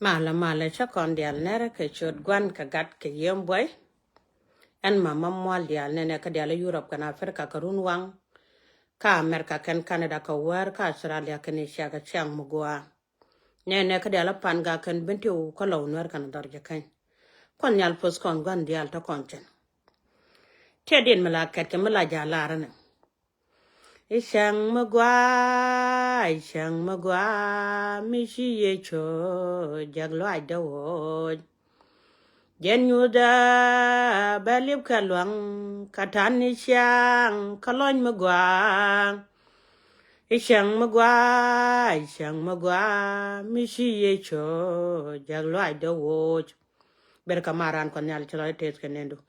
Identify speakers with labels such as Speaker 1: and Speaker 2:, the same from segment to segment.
Speaker 1: Mala cha kon dial nere ke chot gwan ka gat ke yem boy en mama mwal dial nene ka dial Europe kana Africa ka run wang ka America ken Canada ka war ka Australia ken Asia ka chang mugwa nene ka dial pan ga ken binti u ka law nwer kana darje kan kon nyal pos kon gwan dial ta kon chen te din mala ket ke mala ja larane ishang mugwa mi shi ye cho jaglo ai dawo Jen yuda balib kalwang katani siang kalon magwa ishang magwa misi yecho jaglo ay do woj ber kamaran kon yal chalo tes kenendo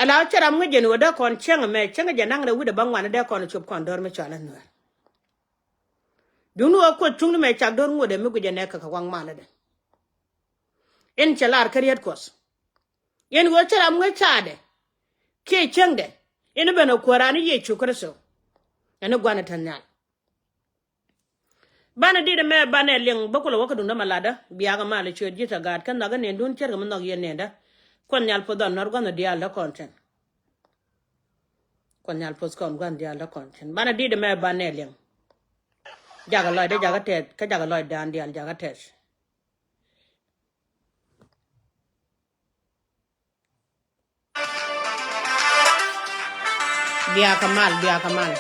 Speaker 1: ala chara mu jen wada kon chenga me chenga janang da wuda bangwana da kon chup kon dor me chala no dunu ko chung me chak dor ngode me gujene ka wang mala de en chalar kariyat kos yen go chara mu chade ke chengde ina bana korani ye chukraso ina gwana tanyal bana dide me bana leng bakula wakadu na malada biaga mala chod jita gad kan naga ne dun cherga manog yenenda kon nyal podon nar gwana dial da konten kon nyal pos kon gwana dial da konten bana dide me bana leng jaga loy de jaga tet ka jaga loy dan dial jaga tet biaga mal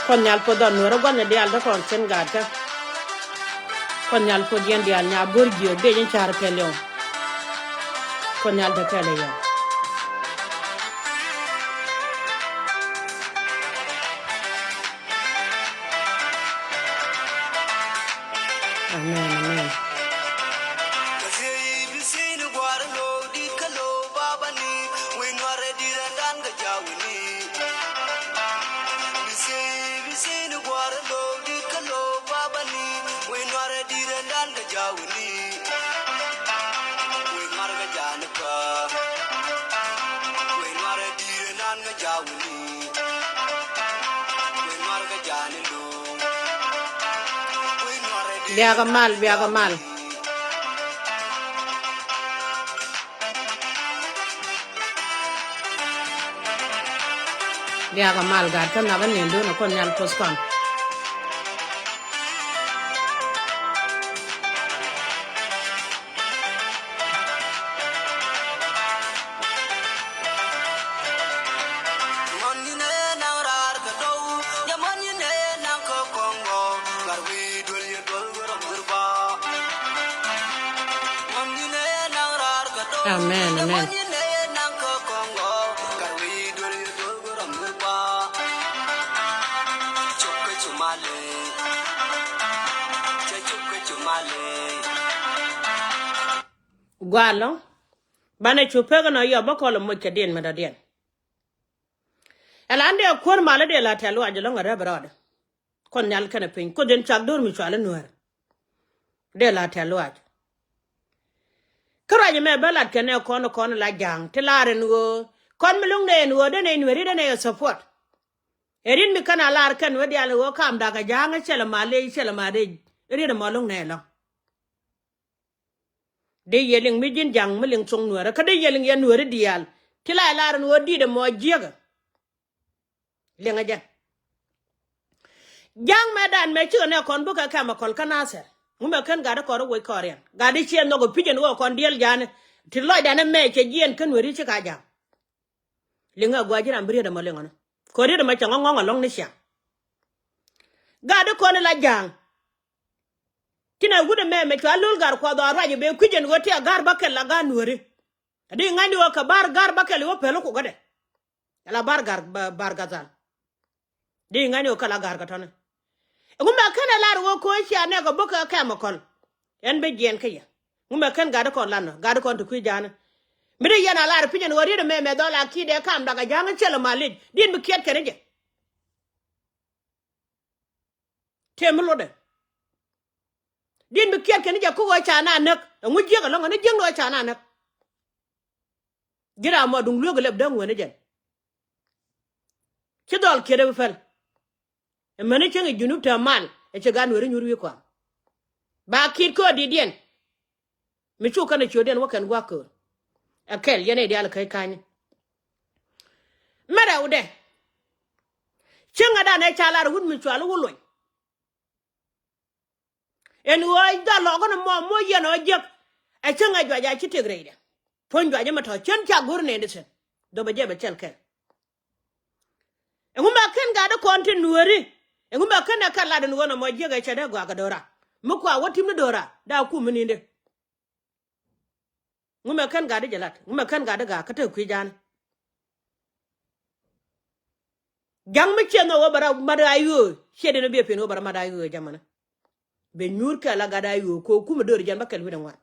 Speaker 1: kon nyal podon nar gwana dial da konten gad ka kon nyal podien dial nya burgio de yin char peleo kon nyal da tele yo amen biaga mal biaga mal gad kan naga ne do na kon nyal pos kon amen gwalo bana chupega na yo bakolo mo kedien medadien elande akor mala de la telo ajelo ngara brada kon nyal kana pin ko den chak dor mi chwala nuer de la telo aj karaje me balat kene kono la jang tilare nugo kon milung ne nugo de ne nueri de ne support erin mi kana lar kan wedi al wo kam daga jang chela male erin malung ne lo de yeling mi jin jang miling song nuer ka de yeling ya nuer dial tilai lar nugo di de mo jiega lenga jang medan me chune kon buka kama kol kanaser ngume ken gada koro we korean gadi chien no go pijen wo kon diel jane ti loy dane me che jien ken weri chi ka jang linga gwaji ambri da malengo ko ri da ma chango ngo long ni sha gadi kon la jang kina gude me kwa lul gar ko do raje be kujen go ti gar bakel la gan weri di ngandi wo ka bar gar bakel wo pelo ko gade la bar gazal di ngandi wo kala gar ka tone ngumba kana lar wo ko sha ne go boka kama kol en be gen kaya ngumba kan gada kon lano gada kon to ku jana mire yana lar pijen wori de me dola ki de kam daga janga chelo malid din bi kiet kene je temlo de din bi kiet kene je ko go cha na nak nguje ga longa ne jeng do cha na nak gira mo dung lu geleb dang wona jen ci dol kede fel e mani cengi junub ta mal e ci gan wori nyuru ko ba kit ko di dien mi chu kana choden wakan gwa ko akel yene di al kai kany mara ude cenga da ne chalar wud mi chwalu wuloy en wo da logo mo yeno jek e cenga jwa ja ci tegreide pon jwa ja mato cen cha gurne ndesen do ba jebe cel kel ngumba ken ga da konti nuori ngumba ken na kala da nuwana mo jega chede gwa ga dora mukwa woti mi dora da ku mininde ngumba ken ga da jalat ngumba ken ga da ga ka te ku jan jang mi cheno wo bara madayu chede no be pe no bara madayu jamana be nyur kala ga da yu ko ku mi dora jan bakal widan wa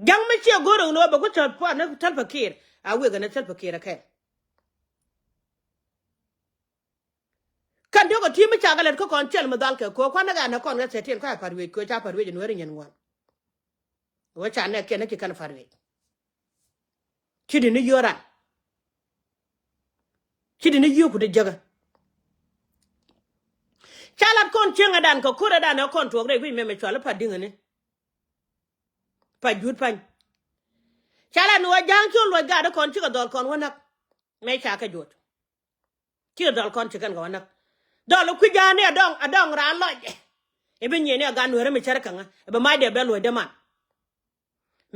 Speaker 1: jang mi che goro no ba ko ta pa na tal fakir a we ga na tal fakir ka kan dogo timi chagalet ko kon chel medal ke ko kwana ga na kon ga setin ka parwe ko cha parwe no ren wan wo cha ne ke ne ki kan parwe kidi ni yora kidi ni yoku de jaga chalat kon chenga dan ko kura dan kon to re wi me chala pa dinga ne pa jut pan chala no jang chul wa ga da kon chi ga dol kon wana me cha ka jut chi dol kon chi kan ga wana dol ku ja ne adong ra lo e be nyene ga no re me chara kan e be ma de be lo de man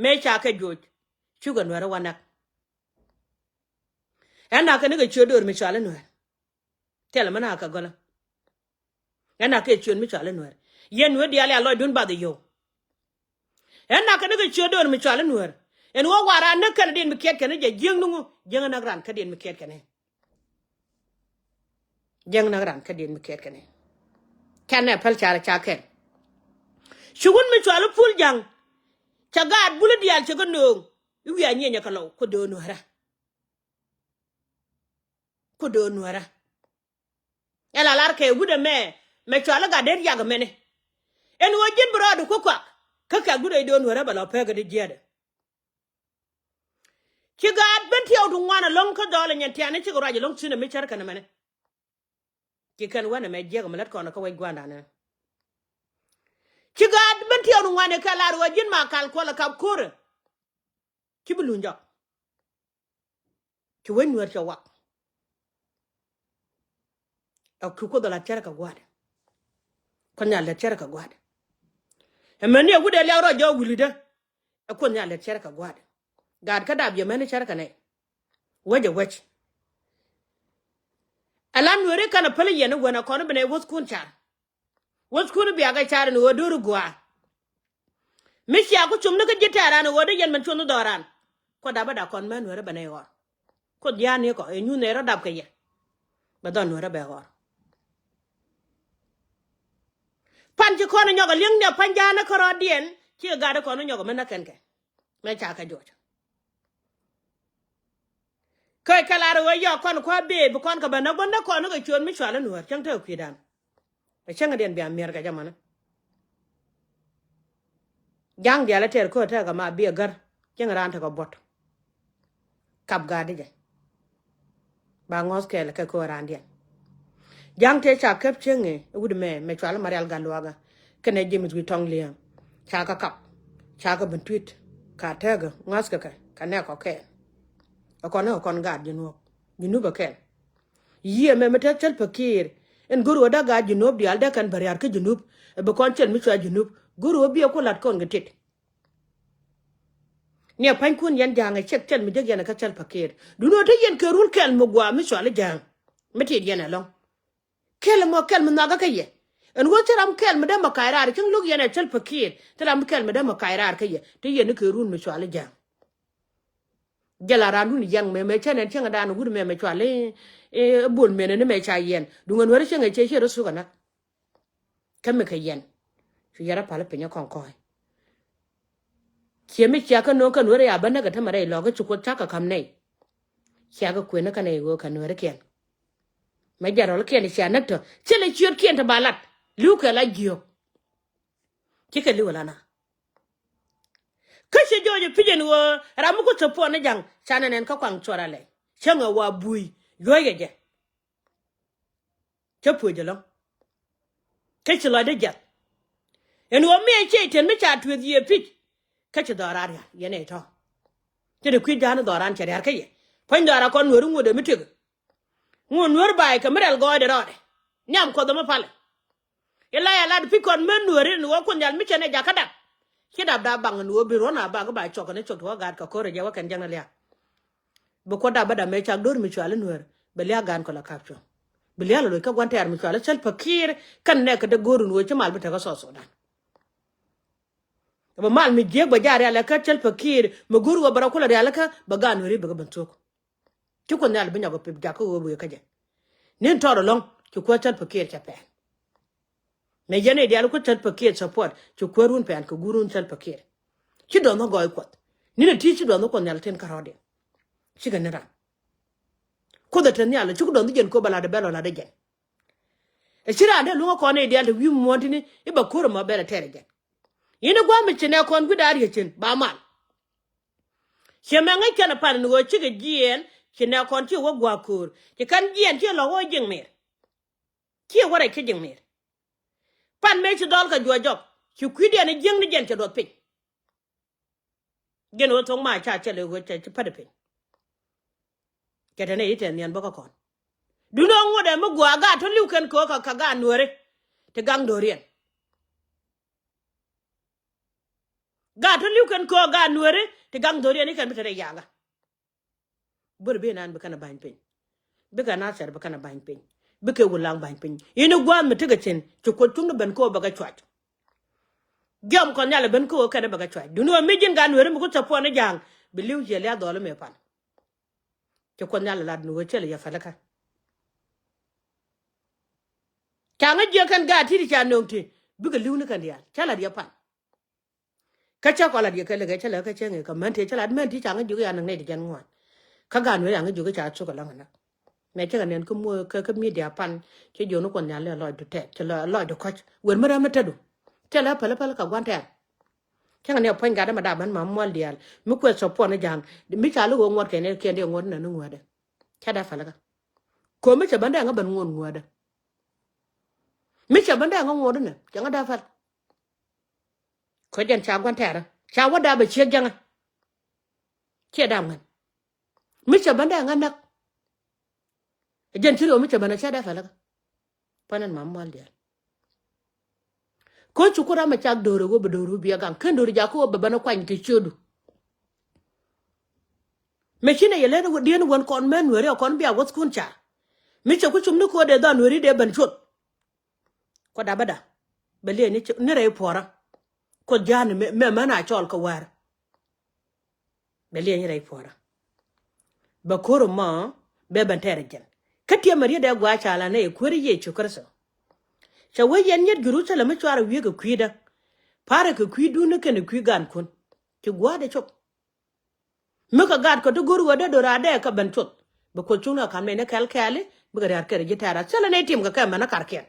Speaker 1: me cha ka jut chu ga no re wana ena ka ne ga chodor me chala no tela mana ka gola ena ka chon me chala no yen we dia le lo dun ba de yo ena ka ne ga chodor me chala no en wo wara na kan din me ket kan je jeng nu jeng na gran ka din me ket kan jeng na gran ka din me ket kan ne pal chara cha ken shugun me chala pul jang chagad bulu dial chago no wi anye nya kalo ko do no hara ko do no hara ela lar ke gude me chala ga der yaga mene en wo jin brado ko kwa ka gude do no hara bala pega de jede chigad benti odu wana long ko dole nyanti ane chigo raje long tsine me char kana mene kikan wana me jega malat ko na ko way gwanda na chigad benti odu wana kala ro jin ma kal ko la kap kore kibulunja ki wen wer chawa aku ko dala char ka gwada ko nya le char ka gwada e meni gude le ro jo gulida ko nya le char ka gwada gad ka dab ye meni char ka ne waje waje alan wore kana pale yene wana kono bene woskun char woskun bi aga char no duru gwa mishi aku chumna ka jitara no wode yen man chunu doran ko daba da kon man wore bene yo ko diane ko enyu ne ra dab ka ye badon wore be go panji kono nyoga ling ne panjana ko rodien ci gada kono nyoga mena kenke me cha ka jojo koy kalaro wo yo kon ko be bu kon ka bana gonda kono ga chon mi chwala nuor chang ta kwidan e changa den bi amer ga jamana jang dia la ter ko ta ga ma bi gar changa ran ta ko bot kap ga de ba ngos ke la ko ran dia jang te cha kep chenge wud me chwala marial galwaga kene jemis wi tong liam cha ka kap cha ka ben tweet ka ta ga ngas ka ne ko ke kon gad jinu ba ken ye me meta chel pakir en guru da ga jinu di alda kan bariar ke jinu be kon chel mi chwa jinu guru bi ko lat kon gatit ne pan kun yan janga chek chel mi de yana ka chel pakir du no te yen ke rul ken mo gwa mi chwa le jang meti yana long kel mo na ga ke ye en wo tiram kel mi de ma kairar kin lug yana chel pakir tiram kel mi de ma kairar ke ye te yen ke rul mi chwa le jang jalara dun yang me chane chenga dan gudu me chwale e bol me ne me cha yen dungan wari chenga che che su kana kame ka yen su yara pala penya kon ko che me cha ka no kan wari abana ga tamare lo ga chuko cha ka kam nei cha ga kwena kana go kan wari ken me jaro ken cha na to chele chiot ken ta balat lu ka la gio kike lu la na Kashi jojo pigeon wo ramuko topo na jang chana nen ka kwang chora le changa wa bui yoye je chapu je lo kashi lo de jat en wo me che ten me chat with ye pitch kashi dorar ya yene to te de kwi dan doran che har kaye pon dara kon noru ngode miteg ngon nor bai kameral go de rode nyam ko do ma pale yalla ya lad pikon men nori no ko nyal mi chene jakada kida da bang no bi rona ba ga ba chok ne chok to ga ka ko re jawa kan jang na bu ko da bada me chak dor mi chwala nuer be lia gan ko la kapcho be lia lo ka gwante ar mi chwala sel pakir kan ne ka de gorun wo chamal bita ka so dan ba mal mi je ba jare ala ka sel pakir mo guru wa bara ko la ala ka ba gan nuer be ga bantok ki ko ne al binya go pe ja ko wo bu ka je nen toro long ki ko sel pakir cha pe me jene de al ko sel pakir support ki ko run pe an ko gurun sel pakir ki do no go ko ni ne ti ci do no ko ne al ten karode shiga nira ko da tan yalla ci ko don digen ko bala de belo la de gen e shira de lu ko ne de wi mo tini e ba ko ma bela tere gen yina gwa mi cine kon gudar ye cin ba mal shema ngai kana pan no ci ga gien cine kon ci wo gwa kur ci kan gien ci lo wo jing mer ci wore ci jing mer pan me ci dol ka jojob ci kwide ne jing ni gen ci do pe gen wo tong ma cha che le wo ci pa de pe kete ne iten yan baka kon duno ngode mo gwa ga to liuken ko ka ga nuore te gang dorien ga to liuken ko ga nuore te gang dorien ni kan bitere yaga bur be nan baka na bain pin bika na ser baka na bain pin bika wulang bain pin ina gwa mi tega chen to ko tung ben ko baga chwat gam kon yala ben ko ka da baga chwat duno mi jin ga nuore mo ko tapo na jang biliu je le dole me pan ci ko nyal la no chele ya falaka tanga je kan ga ti cha nongti buga liwni kan ya chala ya pan ka cha ko la ya kale ga chala ka chenge ka man te chala man ti tanga ju ya nang ne di jan ngwan ka ga no ya nga ju ga cha chu ka la na me cha nen ko mo ka media pan ci jo no ko nyal la lo du te chala lo du ko wer mara mata du chala pala pala ka gwanta cha ne pon ga da ma da ban ma mol dial mi ko so po na jang mi cha lu go ngot ke ne ke de ngot na no ngwade cha da falaka ko mi cha banda nga ban ngon ngwade mi cha banda nga ngod ne cha nga da fal ko jen cha gwan tera cha wada ba che janga che da man mi cha banda nga nak jen tiro mi cha banda cha da falaka panan ma mol dial ko chukura ma cha doro go doro biya gan kan doro ja ko ba bana kwan ki chodu me chine yele no dien won kon men were kon biya wat kun cha mi cha ku chum ni ko de dan wori de ban chot ko da bada bele ni re pora ko jan me mana chol ko war bele ni re pora ba koro ma be ban tere gen katia maria da gwa cha la ne ko ri ye chukarso cha we yen yet Jerusalem chwara wi ga kwida para ka kwidu ne ken kwi gan kun ki gwa de chok me ka gad ko to guru wada do ra de ka ban chot ba ko chuna kan me ne kal kale ba ga yar kere jitara chala ne tim ga ka mana karken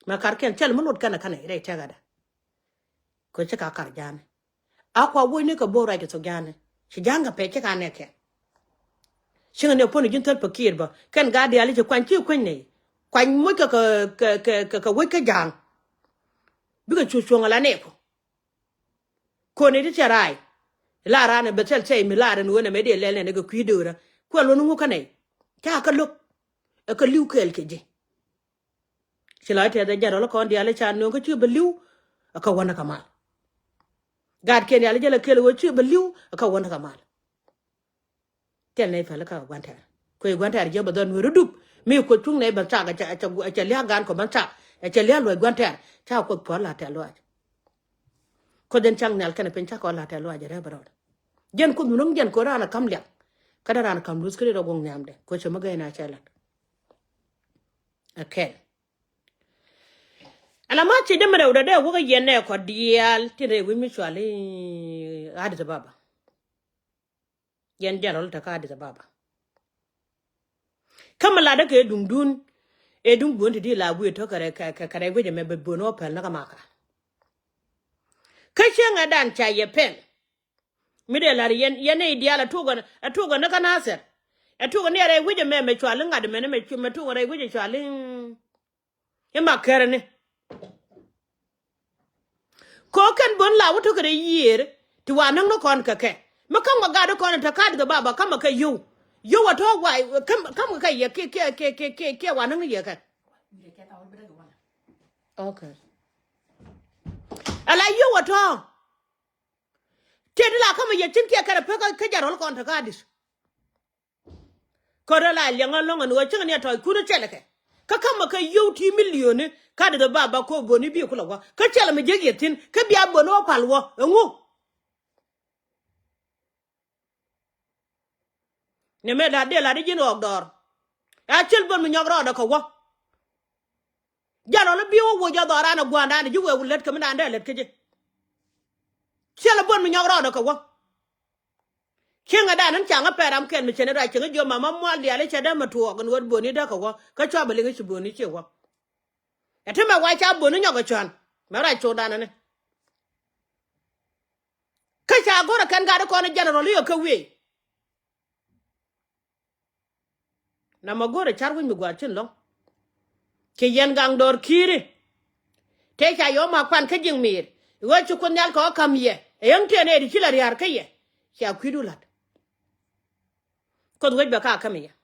Speaker 1: ma karken chal munut kana kana ire ta gada ko ce ka kar jane akwa wo ne ka bora ke to jane shi janga pe ke ka ne ke shi ne poni jin tal pakir ba kan ga de ali je kwan ci kwan ne kwan mo ka wo ka jang bi ga chu chu ngala ne ko ne ti rai la rana betel tay mi la ran wona me de lele ne ga kwidora ko lo nu ka ne ka ka luk e ka liu kel ke je shi la te da jaro lo ko ndi ale cha no ko ci be liu ka wona ka mal gad ken yalla jela kel wo ci be liu ka wona ka mal tel ne fa la ka gwanta ko gwanta je ba don wuru dup mi ko tung ne ba ta ga cha lia gan ko ban ta cha lia lo gwanta cha ko po la ta lo ko den chang nal kana pen cha ko la ta lo ja re ba jen ko munum jen ko rana kam lek kada rana kam lus kri rogong nyamde ko che magay na chala okay ala ma che de mara de wo ga yenne ko dial tire wi mi chwali Addis Ababa yen jarol ta ka Addis Ababa kamala da ke dundun e dun bonti di la wi to kare kare gwe me be bono pel na kamaka Kachang a dan cha ye pen. Middle yen ideal a tuga na canasser. A tuga near a widget me chwaling at the minute me to what I widget chwaling. Yama kerene. Cock and bun la took a year to one no con cake. Macama got a con to cut the baba, come a you. You at all why come a ye one of the okay. I like you at all. Tedla come a yetin care a pecker kajar on to Cardis. Corella young along and watching a toy couldn't tell it. Kakamaka you 2 million, cut the baba ko boni bicula, Kachala me jagetin, Kabia bono palwa, and woo. Nemeda de la region of door. A children when you're on a cowa. Jan on a bio with your daughter and a guana, you will let come and let Kaji. Chalabon when you're on a cowa. King a dan and chang a pair am can me generate your mamma while the Alechadama to walk and what boni dakawa, Kachabeling is boni chewa. A time my white out boni yogachan. Marai chodan. Kacha got a can got a corner generally a kawi. Namagora charwin me guachin long. Kiyan gang door kiri. Take a yoma pan kajing me. What you couldn't call come here. A young tenant killer yarkaye. Shall quidulat. Could wait baka come here.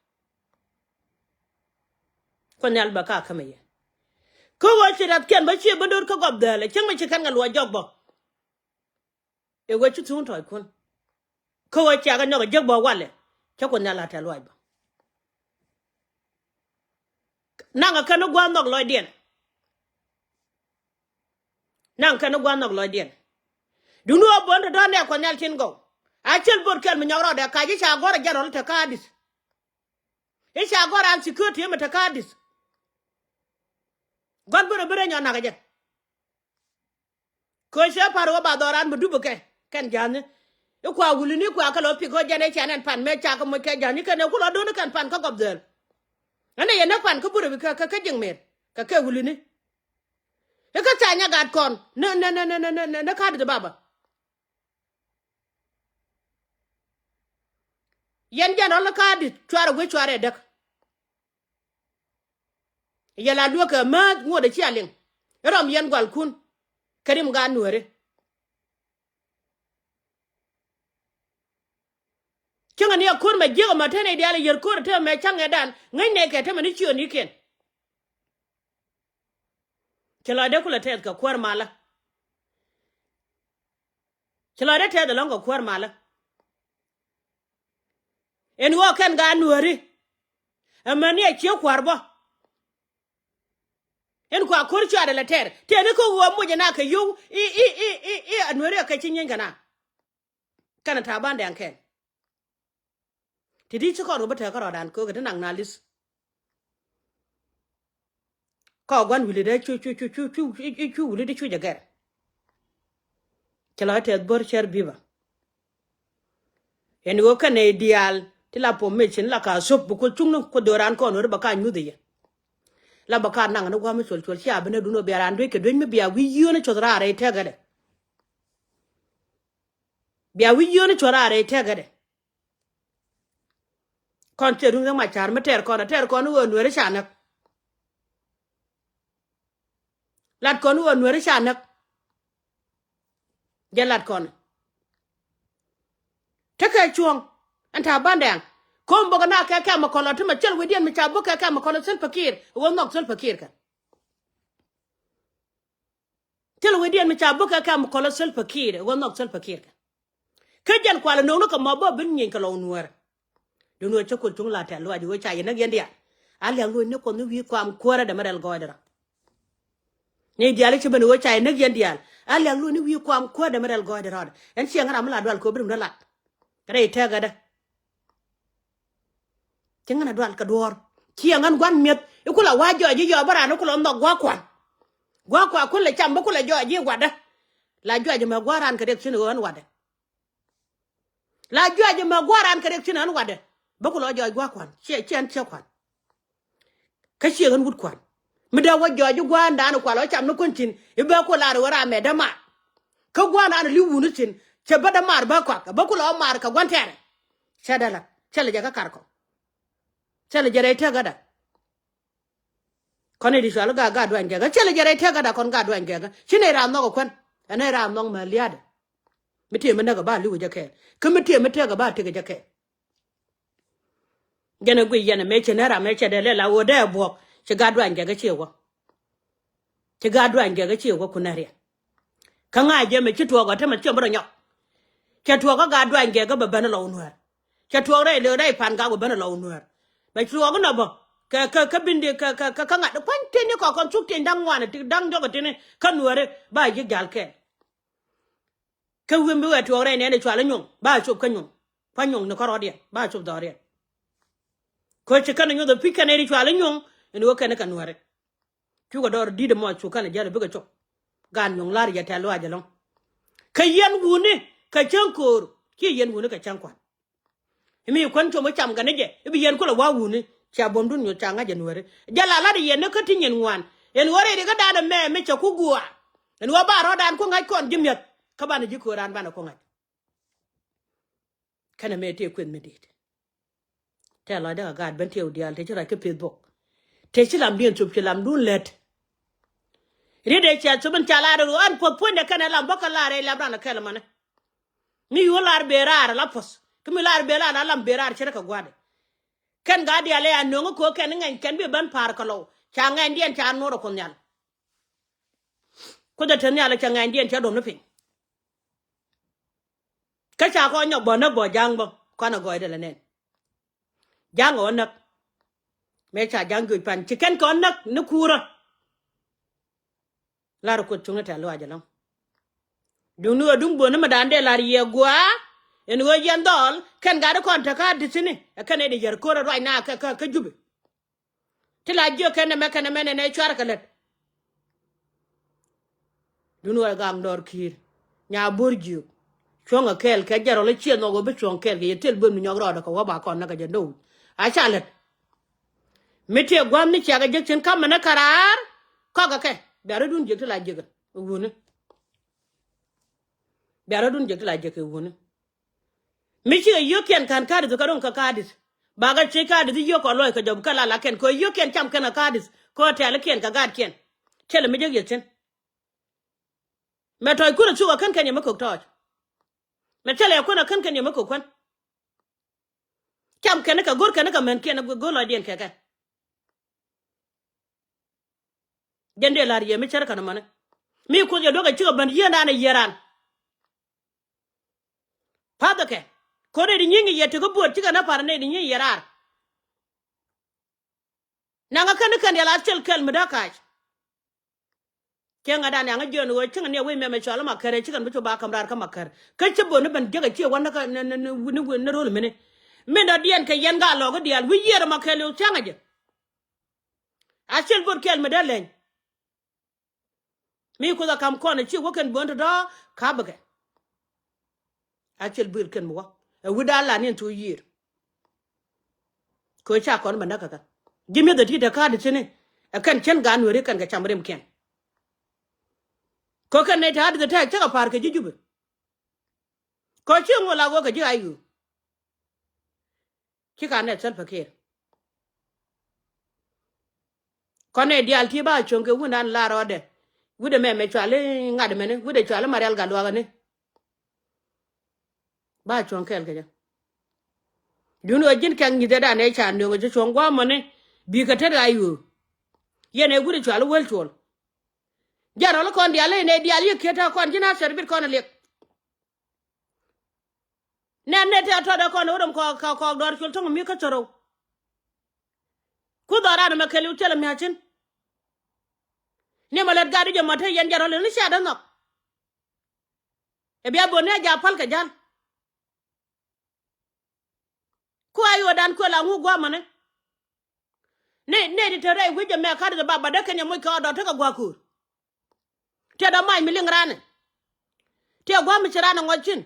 Speaker 1: Conel baka come here. Go watch it at Ken, but she would cook up there. Like you can go a jogbo. A watch you soon toy kun. Go watch ya no jogbo wale. Choconella tell wipe. Nanga canoe go knock Lloydian. Nang canoe go knock Lloydian. Do no abond down there, Cornell Tingo. I tell Burkel Mignora that Kaji shall go to general to Cardis. He shall go and secure him at Cardis. God put a brain on Nagaja. Kosha Paroba Doran Budubuke, can Jan. You quite will you quack a pico Janachan and Pan Mechaka Makajan, can a can pan cock up there. And they are not pan Kaburu because Kakajing made. Kaka Wulini. The Katanya got con. No, card the Baba. Yen jan on the card, try to which are a duck. Yella look a mud, what a chilling. Ram Yen Galkun. Karim Ganure. Chung and your cool my jig maternity, your court term, my changa dan, Nake, Temanichu and Nikin. Till I decula take a quarmala. Till I tell the longer quarmala. And walk and Ganure. A mania chill quarbo. En kwa kurcha de la terre tene ko wo mo jana ka yu anwere ka cinyen kana kana ta bande anken tidi ci ko ro bata ko dan ko ga nan nalis ko gwan wili de chu wili de chu jagar kala te bor cher biba en wo ka ne dial ti la po mechin la ka sop ko chung ko doran ko no ba ka nyu de la baka nang no gwa me chol sha bene du no biara ndwe ke dwen me bia wi yo ne chodra are tegade bia wi yo ne chodra are tegade kon te du ma char me ter ko no nwere chanak lat ko no nwere chanak gelat kon teke chuong anta bandang Combo na ka ma kola to ma chel wedian mi chabu ka ma kola sel pakir wo nok sel pakir ka chel wedian mi chabu ka ma kola sel pakir wo nok sel pakir ka jan kwala no ka ma bo bin nyin ka lo nuer do no chokol tung la ta lo adi wo cha yen ngen dia ale ngo ne ko no wi kwam kora da marel goidara ne dia le chben wo cha yen ngen dia ale ngo ne wi kwam ko da marel goidara en chi ngara mala dwal ko brum da lat kare ta ga da Chingana dwal ka dwor chiangan gwan miet ikula wajo ji yo barano kula ndo gwa kula chamba kula jo ji wada la jo ma gwaran ka dek sinu an wada la jo ma gwaran ka dek sinu an wada bakula jo gwa kwan chen kwan ka chiangan wut kwan mi da wajo ji gwa ndano kwa lo cham no kontin ibe ko la wara me dama ka gwana an li wunu chin che bada mar ba kwa ba kula mar ka gwan tere chadala chale jaga karko chale jere te gada kone di shalo ga dwan jaga chale jere te gada kon ga dwan jaga chine ra no ko kwen ane ra no ma liade miti me naga ba li wujake kumiti me te ga ba te ga ke gene gwi yana me chenera me chedele la wode bo che ga dwan jaga chewo che ga dwan jaga chewo kunaria kanga je me chitwo ga te me chembro nyok chetwo ga dwan jaga ba bana lo nwer chetwo re le re pan ga ba bana lo nwer me chwo ga no bo ka bindi ka nga de kwante ni ko kon chukte ndang wana ti dang jogo tene kanwere ba ji galke ka wimbi we to re ne ne chwala nyong ba chup ka nyong fa nyong ne koro dia ba chup do re ko che kan nyu do pika ne ri chwala nyong ni wo kan kanwere chu go do di de mo chu kan jare buga chop gan nyong lar ya ta lo ajalong ka yen wuni ka chankor ki yen wuni ka chankwan mi kon to mo cham ga ne je bi yen ko la wa wuni cha bom dun nyo changa januare jala la de yen ka tinyen wan en wore de ga da me cha ku gua en wa ba ro dan ko ngai kon jimyat ka bana ji ko ran bana ko ngai kana me te kwen me dit te la da ga ben te odial te chira ke facebook te chilam bien chup chilam dun let ri de cha chuban cha la ro an po de kana lam baka la re la bana kala mana mi yo lar berar la pos kimi lar berar la lam berar chira ka gwade kan ga dia le anongo ko kan ngan kan bi ban par kalo cha ngan dien cha no ro kon nyal ko da tan nyal cha ngan dien cha dom no pin ka cha ko nyo bo na bo jang bo ko na goy de la nen jang o nak me cha jang gu pan chi kan ko nak nu kura la ro ko tunga ta lo ajalo dung nu dung bo na ma dan de la ye gwa en wo yen dol kan ga de kon ta ka disini kan e de yer ko ro na ka jubi ti la jo kan me kan me ne chwar ka let dunu ga ndor kir nya borju chonga kel ka jaro le chien no go be chong kel ge tel bun nyog ro da ko ba kon na ga jando a chalet mete gwam ni chaga je chen kam na karar ko ga ke dara dun je la je ga woni dara dun je la je ke woni mi chi yo ken kan ka de ka don ka kadis ba ga che ka de yo ko loy ka job kala la ken ko yo ken cham kana kadis ko tele ken ka gad ken tele mi je chen me toy kula chuga kan kan yemako toj me tele yakuna kan kan yemako kwan cham kan ka gor kan ka men ken go lo den ka gende lar ye mi cer kan man mi ko je doga chuga ban yena na yeran pada ke ko de nyingi yete ko bot tiga na par ne ni yerar nanga kan ya la tel kel medaka kenga dan nga jono wo tinga ne we me chala makare chikan buto ba kamrar ka makar ka chebo ne ban jaga che wanda ka ne role mene me da dien ka yen ga lo ga dial wi yera makale o tanga je a chel bor kel medalen mi ko da kam ko ne chi wo ken bonto do ka baga a chel bor ken mo wi da la ne to yir ko cha kon ban ka gimi da ti da ka de tene kan chen ga no re kan ga chamrem ken ko kan ne ta da ta ka par ka jujube ko chi ngola go ka ji ayu ki kan ne sel fakir ko ne dial ti ba chon ke wunan la rode wude me chale ngade mene wude chale marial ga lo ne ba chon kel ke ja dunu ajin kan ni da ne cha no go chon gwa mone bi ka ta ayu yene wude chale wel chol jaro lo kon dial ne dial ye keta kon jina servir kon le ne ta to da kon odom ko dor chol to mi ka choro ku dora na makelu tele mi achin ne malet gadu je mate yen jaro le ni sha da no e biya bonne ja pal ka jal ku ayo dan ko la ngu gwa mane ne di tere wi je me ka de baba de kenya mo ka do to ka gwa ku te da mai mi lingrane te gwa mi chirana ngochin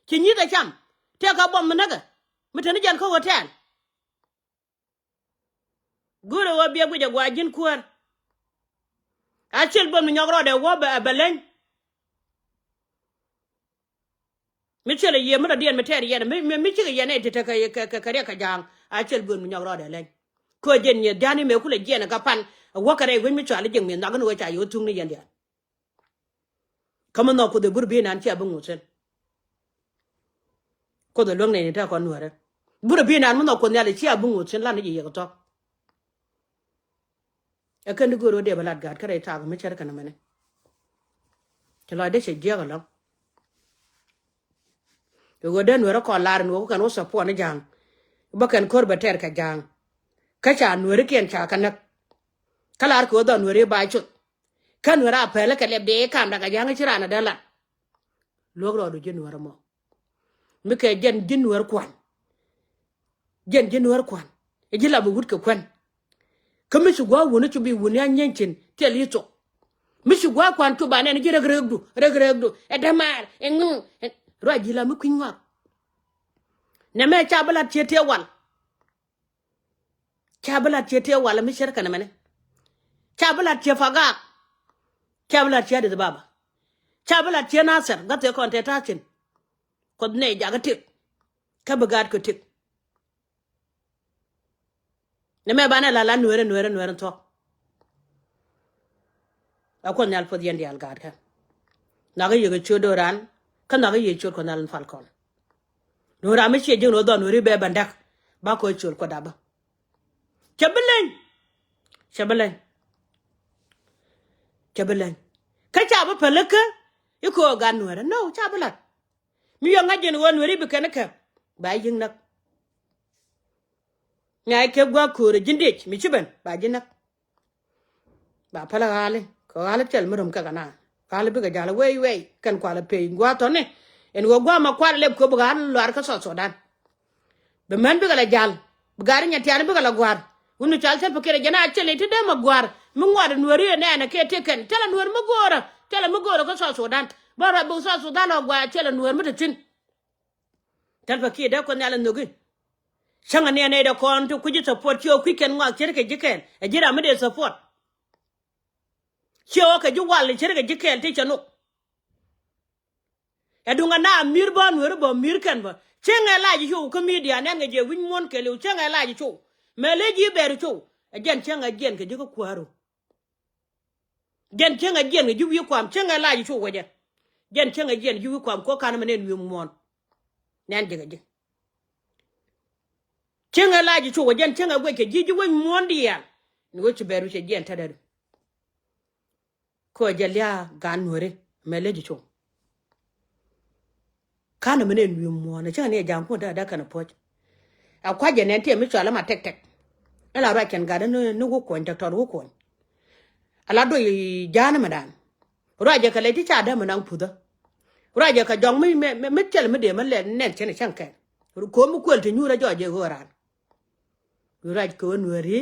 Speaker 1: ki nyi da cham te ka bom naga mi tani jan ko hotel guro wo biya guje gwa jin kuar a chel bom nyogro de wo ba belen Michele ye mena dien meteri ye mi chi ye ne te ka jang a chel bun mi nyoro de len ko jen ye dani me kule jen ka pan wo kare wen mi chale jeng mi na gno cha yo tung ni yen dia kama no ko de burbi nan ti abun usen ko de long ne ta ko nuare burbi nan mo no ko ne le ti abun usen lan ni ye ko to e kan go ro de balat gad kare ta ko mi chere kana mene ti lo de che je ga lo go den nuare ko lar no ko kan o sapo ne jang ba kan kor ba ter ka jang ka cha nuare ken cha kana kalar ko do nuare ba chu kan nuare pele ka le de kam daga jang chira na dala logro do je nuare mo mi ke jen jin nuare kwan jen jin nuare kwan e jila bu wut ka kwan kami su gwa wona chu bi wona nyenchin tel yito mi su gwa kwan to ba ne ji regregdu e damar e ngu ro jila mi kwinwa ne me cha bala chete wal mi sher kana mane cha bala che faga cha bala che de baba cha bala che nasar gate kon te tachin ko ne jaga tik ka bagat ko tik ne me bana la nuere to akon nyal pod yendi al gad ka na ga yego chodo ran kan na ga ye chod ko nal falcon no ra mi che jeng no do no ri be bandak ba ko chol ko daba chabelen ka cha ba pelaka iko ga nuere no cha bala mi yo ngajen won wori be kana ka ba yin nak ngai ke gwa ko re jindech mi chiben ba jin nak ba pala gale ko gale tel murum ka kana gale be ga jala wey kan kwala pe ngwa to ne en go gwa ma kwala le ko bugan lwar ka so dan be man be ga jal bugari nya tiane be ga gwar unu chal sel pekere jana chele ti de ma gwar mu ngwad nuori ne na ke teken tela nuor mu gora ko so dan bara bu so dan o gwa chele nuor mu tin tel pekere de ko nyala nugi changa ne de kon to kuji support yo quicken ngwa chere ke jiken e jira mu de support cho ke ju wal chere ke jiken ti chanu e dunga na mir ba nuor bo mir kan ba chenga la ji ko media ne nge je win mon ke lu chenga la ji chu mele ji ber chu ajen chenga jen ke ju ko kwaro jen chenga jen ke ju wi kwam chenga la ji chu waje jen chenga jen ju wi kwam ko kan manen wi mon nan je ge chenga la ji chu waje chenga gwe ke ji ju win mon dia ni wo chu beru che jen tadar ko jalya gan nore mele ji chu kana manen wi mon chenga ne jam ko da kana poch akwa je ne tie mi chala ma tek ala ra ken ga no go ko doctor go ko ala do jana madan ra je ka le ti cha da manan puda ra je ka jong mi tel mi de man le nen chen chan ka ko mu ko te nyura jo je go ran ra ko nuori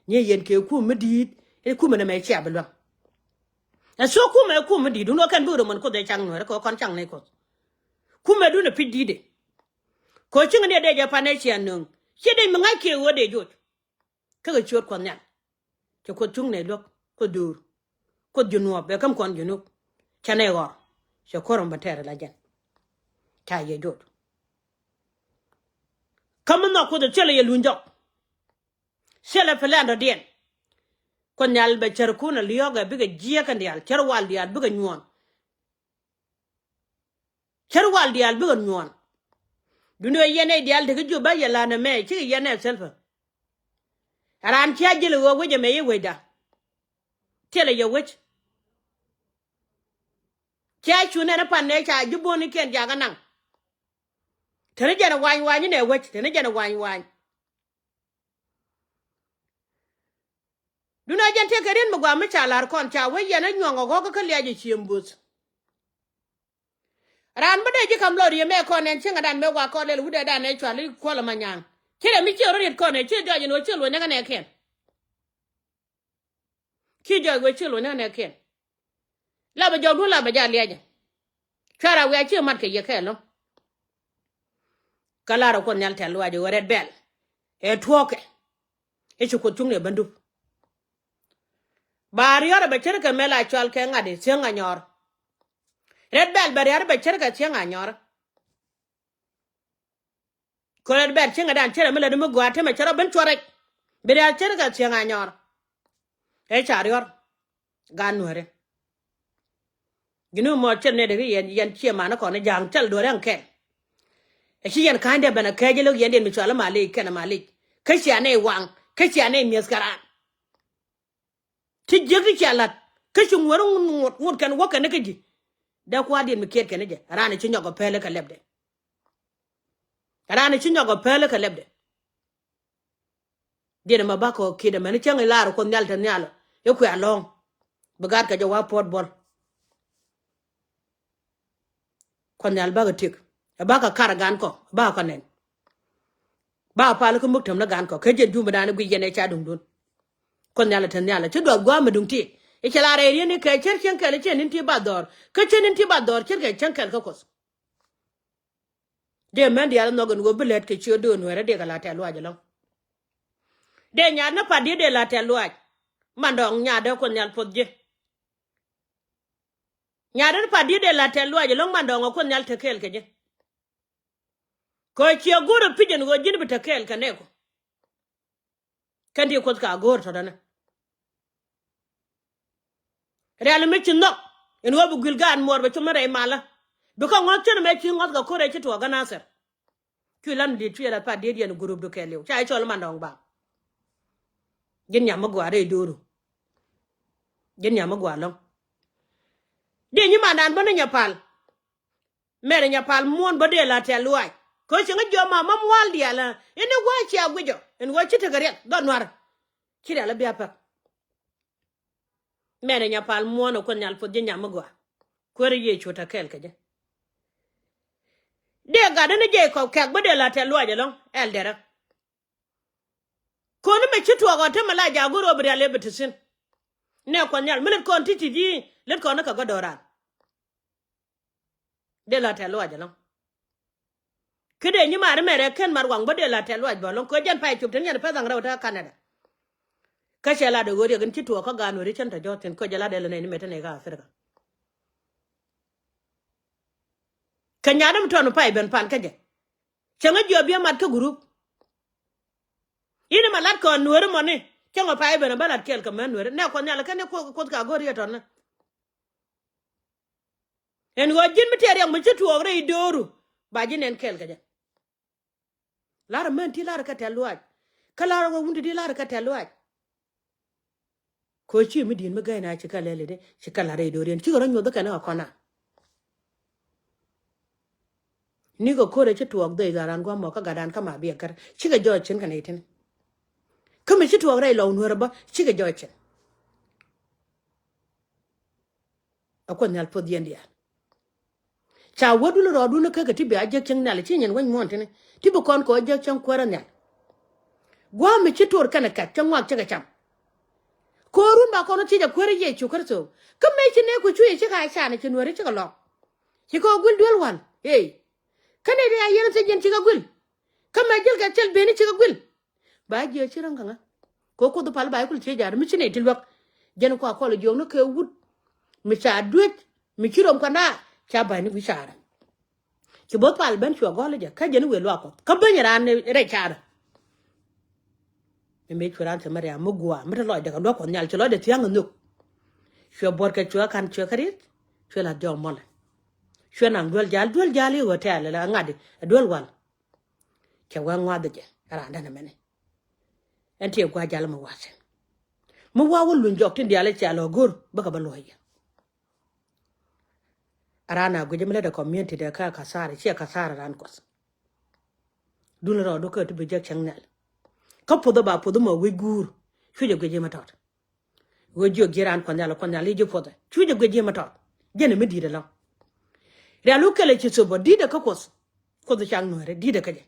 Speaker 1: nye yen ke ku mi di e ku me me cha belwa e so ku me di du no kan bu do man ko de chang no ko kon chang ne ko ku me du ne pi di de ko chinga ne de ja pa ne chian nung che de mi ngai ke wo de jot ka ga chot kon nya che ko chung ne lok ko dur ko junu be kam kon junu chane go che korom batere la jan ta ye jot kam no ko de chele ye lunjo chele felando dien ko nyal be cher ku na liyoga be ga jia kan dial cher wal dial be ga nyuon cher wal dial be ga nyuon duno yene dial de ju ba yala na me chi yene selfa ran chia jile wo we me ye weda tele ye wech chia chu na pan ne cha ju boni ken ja ga nang tene jana wan ne wech tene jana wan duno jante kerin mo gwa me cha lar kon cha we yene nyongo go ka le je chiembus ran bade ji kam lori me ko nen chinga dan me gwa ko le wude dan ne chwali ko la manyang kire mi chero rit ko ne chi jo je no chelo ne ne ken ki jo we chelo ne ken la ba jo du la ba ja leje chara we chi mat ke ye kelo kala ro ko nyal tel waje red bel e tuoke e chu ko tungne bandu bari ora ba cher ke mela chwal ke ngade senga nyor red bel bari ora ba cher ke senga nyor ko le ber chenga dan chere mele dum gwa te me chero ben chore be ya chere ga chenga nyor e charior gan nuere ginu mo chen ne de yen che ma na ko ne jang tel do ran ken e chi yen kan de bana ke je lo yen den mi chala mali ken mali ke chi ane wang ke chi ane mi skara ti je ki chala ke chi ngoro ngut kan wo kan ke ji da kwa den mi ket ken je rana chi nyogo pele ka lebde rana chi nyogo pele ka lebde den ma ba ko kide man chen la ko nyal tan nyal yo ku along bugat ka jo wa pot bol ko nyal ba ga tik ba ka karagan ko ba ka nen ba pa ko muktam na gan ko ke je du ma dan gu yene cha dum dun ko nyal tan nyal ci do gwa ma dum ti e chala re ni ke cher chen ke le chen ti ba dor ke chen ti ba dor cher ke chen ko kos de men dia no gon go belet ke chi do no re de ka la ta lwa jalo de nya na pa de la ta lwa mandong nya de ko nyal podje nya de pa de la ta lwa jalo mandong ko nyal te kel ke je ko chi guru pijen go jin bi te kel ka ne ko kandi ko ka gor to dana real me chin no en wo bu gilgan mor be chuma re mala do ko ngol chen me chi ngot ga ko re chi to ga na ser kulan di tuya pa de yen group do kelew cha chol mandong ba gen nyama gwa re duru gen nyama gwa long de nyi mandan bana nyapal mere nyapal mon ba de la te luai ko chi nga jo ma mamwal dia la ene gwa chi agwejo en gwa chi te gare do nwar chi la bia pa mere nyapal mon ko nyal fo de nyama gwa ko re ye chota kel ke je de ga de ne je ko kak ba de la te luai long el dera ko ne me chi to go te mala ja goro bi ale betisin ne ko nyal milet ko titi ji let ko na ka go dora de la te luai long kede nyi mare mere ken mar wang ba de la te luai bo long ko jan pa chup ten yan pa dang ra ta Canada ka shela de gori gan chi to ka ga no ri chen ta joten ko jala de le ne meta ne ga Afrika kanya dum to no pa ben pan ka je chenga jo bi mat ka group ina malat ko nuore mo ne chenga pa ben balat kel ka man nuore ne ko nyala ka ne ko ka gori to na en go jin mi tere mo chi to re doru ba jin en kel ka je lara men ti lara ka te luai kala ro wundi di lara ka te luai ko chi mi din mi ga na chi ka lele de chi kala re do ren chi ro nyo da kana ko na ni go kore chi tuok de garan gwa mo ka gadan ka ma bi kar chi ga jo chen kana iten ka mi chi tuok re lo nuor ba chi ga jo chen akon nyal pod yendia cha wodu ro du na ka ga ti bi aje chen na le chi nyen wan mon tene ti bu kon ko aje chen ko ran gwa mi chi tuor kana ka chen wa chi ga cham ko run ba ko no ti ja ko re ye chu kar so ka me chi ne ku chu ye chi ga sha ne chi nuor chi ga lo chi ko gul dol wan hey kane de ayen se jen chi ga gul kama jil ka chel beni chi ga gul ba je chi ran nga ko do pal ba ko che jar mi chi ne tilwak jen ko ko le jom no ke wut mi cha duet mi chi rom kana cha ba ni bi chara chi bo pal ben chu go le ja ka jen we lo ko ka ben ran re chara me churan se maria mugwa mi lo de ka do ko nyal chi lo de tiang nu chu bor ka chu kan chu karit chu la do mol chu nan dol jali hotel la ngadi dol wal ke wa ngwa de je ara ndana mene enti gwa jala mo wase mo wawo lu njok tin diale chalo gor baka baloya arana go jemle da community de ka kasara chi kasara ran kos dun ro do ko to be jak changnal ka podo ba podo mo we gur chuje go jema tot go jo giran ko nyala jo podo chuje go jema tot jene me dide la realu kele chi so bo dide ka kos ko do chang no re dide ka je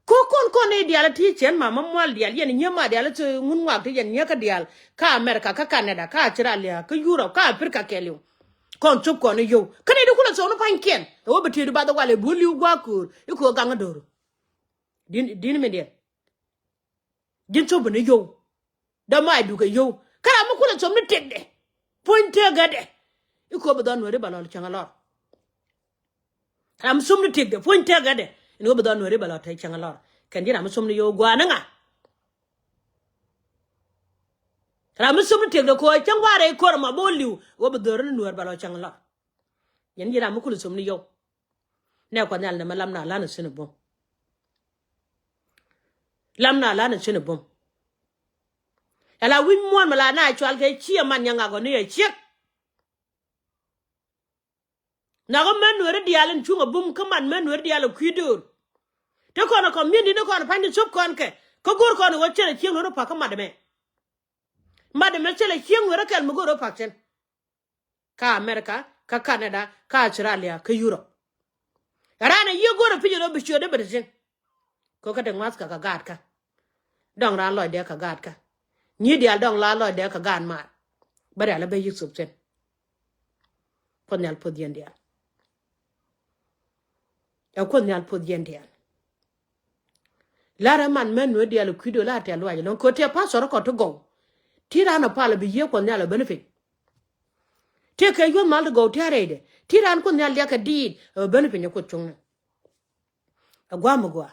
Speaker 1: ko kon ne dial ti chen mama mwal dial yen nyema dial to ngun wa ti yen nyaka dial ka America ka Canada ka Australia ka Europe ka Africa kelu kon chup kon yo kane de kula so no panken o beti du ba da wale buli gwa ku iko ganga doro din me dia din to bene yo da mai du ka yo kara mu kula so mi tegde ponte gade iko ba don wore balol changa lor am sum ni tegde ponte gade ino be don nuore balo tai changalor kan jira musum ni yo gwana nga ra musum te de ko changware ko ma boliu wo be don nuor balo changalor yen jira mukulu sum ni yo ne ko nyal ne malam na lana sinu bom lamna lana sinu bom ala win mon mala na chwal ke chi man nyanga go ne chi na go men nuor dialen chunga bum kaman men nuor dialo kwidur te kono community ne kono pandi sub kon ke ko gor kono wo chere chieng no pa ka madame chere chieng wora kel mo goro pa chen ka America ka Canada ka Australia ka Europe rana yi goro pijo do bicho de berjen ko ka de mas ka gad ka dong ran loy de ka gad ka ni dia dong la loy de ka gan ma bare ala be yusuf chen kon yal podien dia ya kon yal podien dia Lara man men no dia lo kwido la te lo aje non ko te pasoro ko to go tira na pala bi ye ko nyala benefit te ke yo mal go tare de tira an ko nyala ka di benefit ko chung agwa mugwa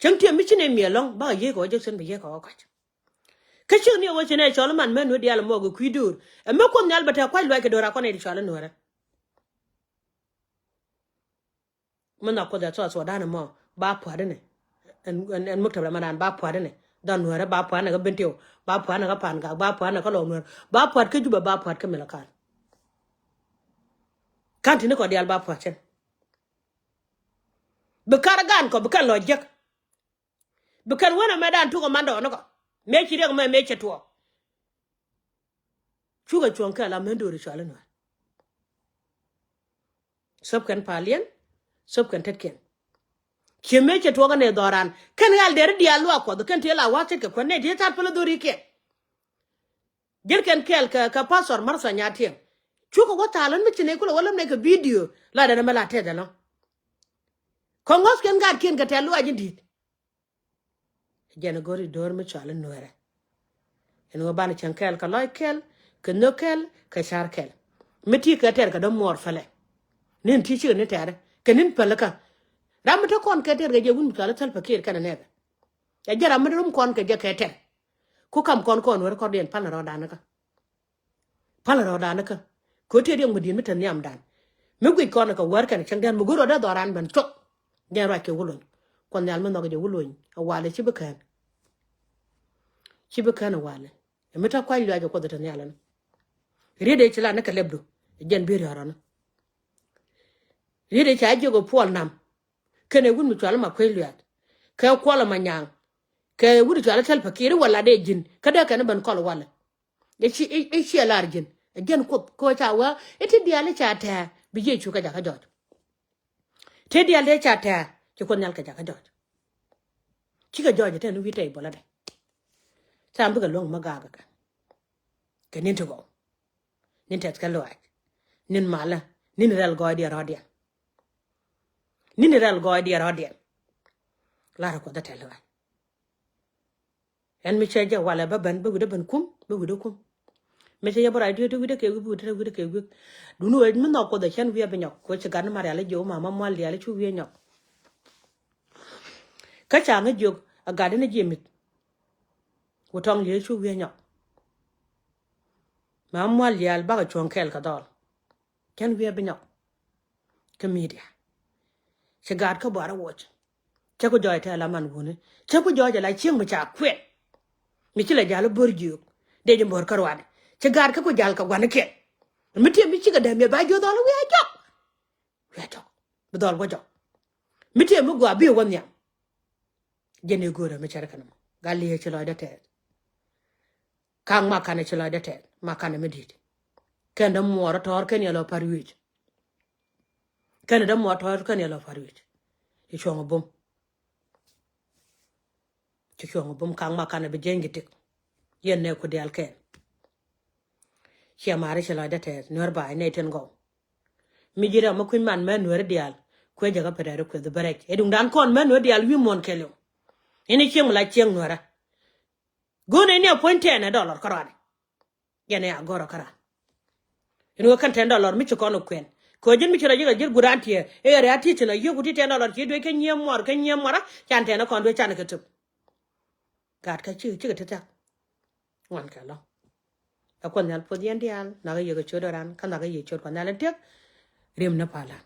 Speaker 1: changte mi chine mi long ba ye ko je sen bi ye ko ka ka chi ni wo chine cholo man men no dia lo mo go kwido e me ko nyala bata kwa lo ke dora ko ne di cholo no ra mona ko da so da na mo ba pwa de ne en muktabla manan ba pwa ne dan nuara ba pwa na ga bentio ba pwa na ga pan ga ba pwa na ka lo nuara ba pwa ke juba ba pwa ke melakal kanti ne ko dial ba pwa chen be karagan ko be kan lo jek be kan wona medan tu ko mando no ko me chi rek me cheto chuga chon ka la mendo ri chala no sob kan palien sob kan tetken Chime che toga ne doran kan yal der dia lo ko kan te la wache ke ko ne te tar pelo dori ke ger kan kel ka pasor marsa nyati chuko go talon mi chine ko wala ne ka video la da mala te da no ko ngos ken ga ken ka te lo ajin dit jena gori dor mi chala noere en go ban chan kel ka loy kel ka no kel ka shar kel miti ka ter ka do mor fale nen ti chi ne tere kenin pelaka ram to kon ke ter ge gun kala tal pakir kana ne ya jara mudum kon ke je ke ter ku kam kon wor ko den pala ro danaka ko te den mudin mitan yam dan mi gwi kon ko war kan chang dan mu goro da doran ban to den ra ke wulon kon yal mo no ge wulon awale ci bekan wale mi ta kwai lo ko da tan yalan rede ci la naka lebdu jen bir yarana rede ci ajogo pol nam kene gun mi twala ma kweliat ka kwala manyang ka wudi twala tel pakiri wala de jin kada kana ban kol wala de chi e chi alarjin gen ko cha wa eti diale cha ta bi je chu ka ja ka dot te diale cha ta ki ko nyal ka ja ka dot chi ka joje te no wi te bola de tam bu ka long magaga ka kenin to go nin tet ka loaj nin mala nin ral go di rodia Nineral go di rodian lara ko data lawa en mi cheja wala baban bu de ban kum mi cheja bora di to de ke bu de ke gu dunu e mi no ko da chen wi be nyok ko che gan mari ala jo mama mal ya le chu wi nyok ka cha nga jog aga de ne jemit wotong ye chu wi nyok mama mal ya ba ka chon kel ka dol chen wi be nyok ke media che gad ka bara watch che ko joy ta la man woni che ko joy la chieng ma cha kwet mi chi la jalo borju de je bor karwade che gad ka ko jal ka gwan ke mi te mi chi ga de me ba jo dol wi jo bu dol go jo mi te mu gwa bi won ya je ne gora mi chara kanam gali che lo da te kang ma kana che lo da te ma kana mi dit ken da mo ra tor ken ya lo parwich Canada motor kan yalo faruit e chongo bom kang ma kana be jengi tik yen ne ko dial ken chia mare chala date nor ba ne ten go mi jira ma kuin man men wer dial ko jaga pedare ko de barek e dum dan kon men wer dial wi mon kelo ene chieng la chieng nora go ne ne $10 karade yen ya goro kara eno kan $10 mi ko no kwen ko jin mi chira jiga jir guranti e re ati china yo guti tena lor ki do ke nyem mora chan tena kon do chan ke tup gat ka chi chi ta wan ka lo akon yal podian dial na ga yo chodoran kan na ga yo chod kan na tek rem na pala